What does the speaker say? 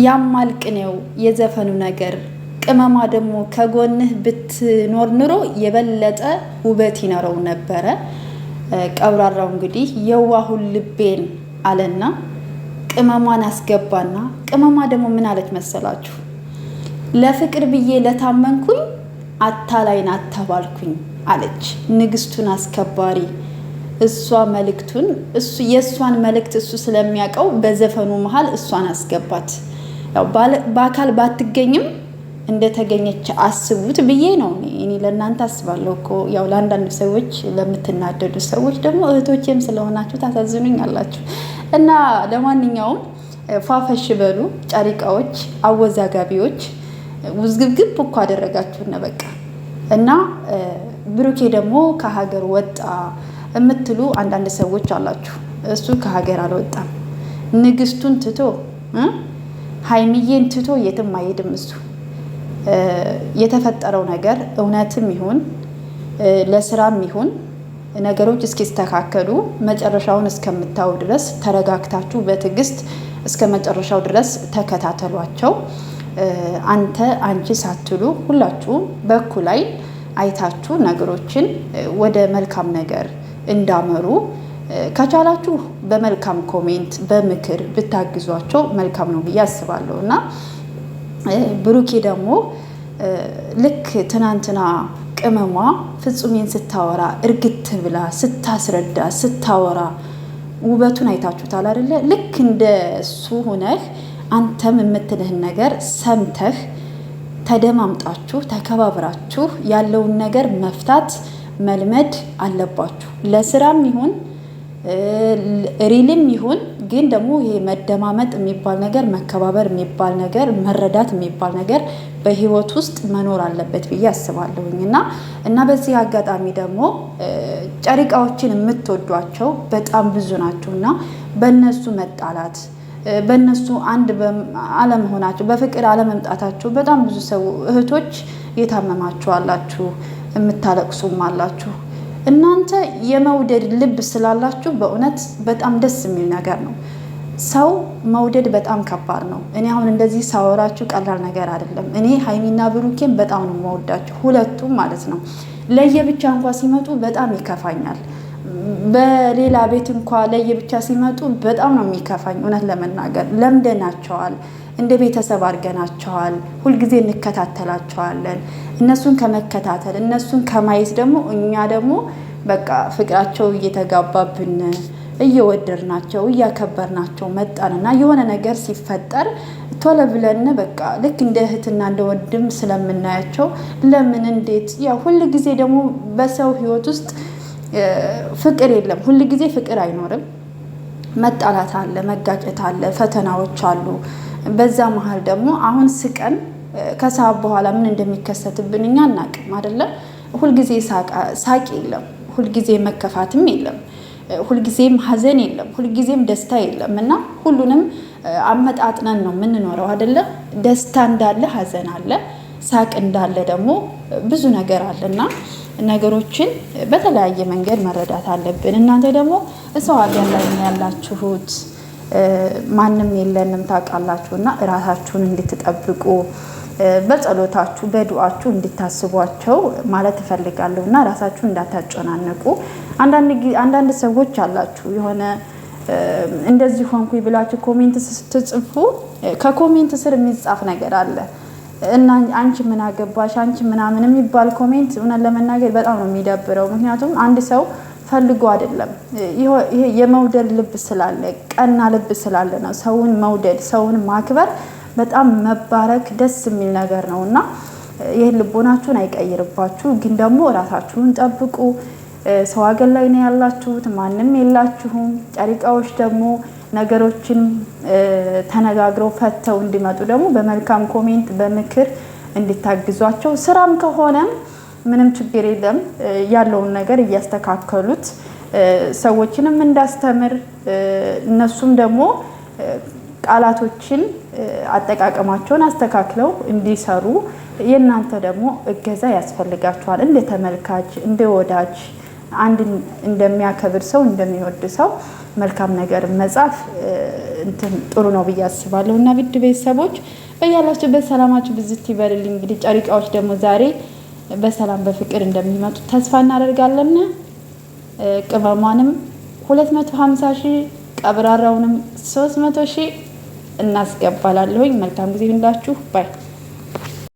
ያማልቅ ነው የዘፈኑ ነገር። ቅመማ ደግሞ ከጎንህ ብትኖር ኑሮ የበለጠ ውበት ይኖረው ነበረ። ቀብራራው እንግዲህ የዋሁን ልቤን አለና ቅመሟን አስገባና ቅመማ ደግሞ ምን አለች መሰላችሁ? ለፍቅር ብዬ ለታመንኩኝ አታላይን አታባልኩኝ አለች። ንግስቱን አስከባሪ እሷ መልእክቱን የእሷን መልእክት እሱ ስለሚያውቀው በዘፈኑ መሃል እሷን አስገባት። ያው በአካል ባትገኝም እንደተገኘች አስቡት ብዬ ነው እኔ ለእናንተ አስባለሁ እኮ። ያው ለአንዳንድ ሰዎች ለምትናደዱ ሰዎች ደግሞ እህቶቼም ስለሆናችሁ ታሳዝኑኝ አላችሁ። እና ለማንኛውም ፏፈሽ በሉ ጨሪቃዎች፣ አወዛጋቢዎች፣ ውዝግብግብ እኮ አደረጋችሁና በቃ። እና ብሩኬ ደግሞ ከሀገር ወጣ የምትሉ አንዳንድ ሰዎች አላችሁ። እሱ ከሀገር አልወጣም። ንግስቱን ትቶ ሀይሚዬን ትቶ የትም አይሄድም። እሱ የተፈጠረው ነገር እውነትም ይሁን ለስራም ይሁን ነገሮች እስኪስተካከሉ መጨረሻውን እስከምታዩ ድረስ ተረጋግታችሁ በትዕግስት እስከ መጨረሻው ድረስ ተከታተሏቸው። አንቺ ሳትሉ ሁላችሁም በኩል ላይ አይታችሁ ነገሮችን ወደ መልካም ነገር እንዳመሩ ከቻላችሁ በመልካም ኮሜንት በምክር ብታግዟቸው መልካም ነው ብዬ አስባለሁ። እና ብሩኬ ደግሞ ልክ ትናንትና ቅመሟ ፍጹሜን ስታወራ እርግት ብላ ስታስረዳ ስታወራ ውበቱን አይታችሁታል አይደለ? ልክ እንደሱ ሆነህ አንተም የምትልህን ነገር ሰምተህ ተደማምጣችሁ ተከባብራችሁ ያለውን ነገር መፍታት መልመድ አለባችሁ። ለስራም ይሁን ሪልም ይሁን ግን ደግሞ ይሄ መደማመጥ የሚባል ነገር፣ መከባበር የሚባል ነገር፣ መረዳት የሚባል ነገር በህይወት ውስጥ መኖር አለበት ብዬ አስባለሁኝ። እና በዚህ አጋጣሚ ደግሞ ጨሪቃዎችን የምትወዷቸው በጣም ብዙ ናቸው እና በእነሱ መጣላት በእነሱ አንድ አለመሆናቸው በፍቅር አለመምጣታቸው በጣም ብዙ ሰው እህቶች የታመማችሁ አላችሁ፣ የምታለቅሱም አላችሁ። እናንተ የመውደድ ልብ ስላላችሁ በእውነት በጣም ደስ የሚል ነገር ነው። ሰው መውደድ በጣም ከባድ ነው። እኔ አሁን እንደዚህ ሳወራችሁ ቀላል ነገር አይደለም። እኔ ሀይሚና ብሩኬን በጣም ነው የምወዳቸው ሁለቱም ማለት ነው። ለየብቻ እንኳ ሲመጡ በጣም ይከፋኛል። በሌላ ቤት እንኳ ለየብቻ ሲመጡ በጣም ነው የሚከፋኝ። እውነት ለመናገር ለምደናቸዋል፣ እንደ ቤተሰብ አድርገናቸዋል። ሁልጊዜ እንከታተላቸዋለን። እነሱን ከመከታተል እነሱን ከማየት ደግሞ እኛ ደግሞ በቃ ፍቅራቸው እየተጋባብን እየወደድናቸው እያከበርናቸው መጣንና የሆነ ነገር ሲፈጠር ቶሎ ብለን በቃ ልክ እንደ እህትና እንደ ወንድም ስለምናያቸው ለምን እንዴት ያው ሁልጊዜ ደግሞ በሰው ህይወት ውስጥ ፍቅር የለም። ሁልጊዜ ፍቅር አይኖርም። መጣላት አለ፣ መጋጨት አለ፣ ፈተናዎች አሉ። በዛ መሀል ደግሞ አሁን ስቀን ከሰዓት በኋላ ምን እንደሚከሰትብን እኛ አናውቅም አይደለ? ሁልጊዜ ሳቅ የለም፣ ሁልጊዜ መከፋትም የለም፣ ሁልጊዜም ሀዘን የለም፣ ሁልጊዜም ደስታ የለም። እና ሁሉንም አመጣጥነን ነው የምንኖረው አይደለ? ደስታ እንዳለ ሀዘን አለ፣ ሳቅ እንዳለ ደግሞ ብዙ ነገር አለና ነገሮችን በተለያየ መንገድ መረዳት አለብን። እናንተ ደግሞ ሰው ሀገር ላይ ያላችሁት ማንም የለንም ታውቃላችሁ። እና እራሳችሁን እንድትጠብቁ በጸሎታችሁ በዱዓችሁ እንድታስቧቸው ማለት እፈልጋለሁ። እና ራሳችሁን እንዳታጨናንቁ። አንዳንድ ሰዎች አላችሁ የሆነ እንደዚህ ሆንኩኝ ብላችሁ ኮሜንት ስትጽፉ ከኮሜንት ስር የሚጻፍ ነገር አለ እና አንቺ ምን አገባሽ አንቺ ምናምን የሚባል ኮሜንት እውነት ለመናገር በጣም ነው የሚደብረው። ምክንያቱም አንድ ሰው ፈልጎ አይደለም። ይሄ የመውደድ ልብ ስላለ ቀና ልብ ስላለ ነው። ሰውን መውደድ ሰውን ማክበር በጣም መባረክ ደስ የሚል ነገር ነው እና ይሄን ልቦናችሁን አይቀይርባችሁ። ግን ደግሞ ራሳችሁን ጠብቁ። ሰው ሀገር ላይ ነው ያላችሁት፣ ማንም የላችሁም። ጨሪቃዎች ደግሞ ነገሮችን ተነጋግረው ፈተው እንዲመጡ ደግሞ በመልካም ኮሜንት በምክር እንድታግዟቸው። ስራም ከሆነም ምንም ችግር የለም። ያለውን ነገር እያስተካከሉት ሰዎችንም እንዳስተምር እነሱም ደግሞ ቃላቶችን አጠቃቀማቸውን አስተካክለው እንዲሰሩ የእናንተ ደግሞ እገዛ ያስፈልጋቸዋል። እንደ ተመልካች እንደ ወዳጅ አንድ እንደሚያከብር ሰው እንደሚወድ ሰው መልካም ነገር መጻፍ ጥሩ ነው ብዬ አስባለሁ። እና ውድ ቤተሰቦች በያላችሁበት ሰላማችሁ ብዝት ይበልልኝ። እንግዲህ ጨሪቃዎች ደግሞ ዛሬ በሰላም በፍቅር እንደሚመጡ ተስፋ እናደርጋለን። ቅመሟንም 250,000 ቀብራራውንም 300,000 እናስገባላለሁኝ። መልካም ጊዜ ሁላችሁ ባይ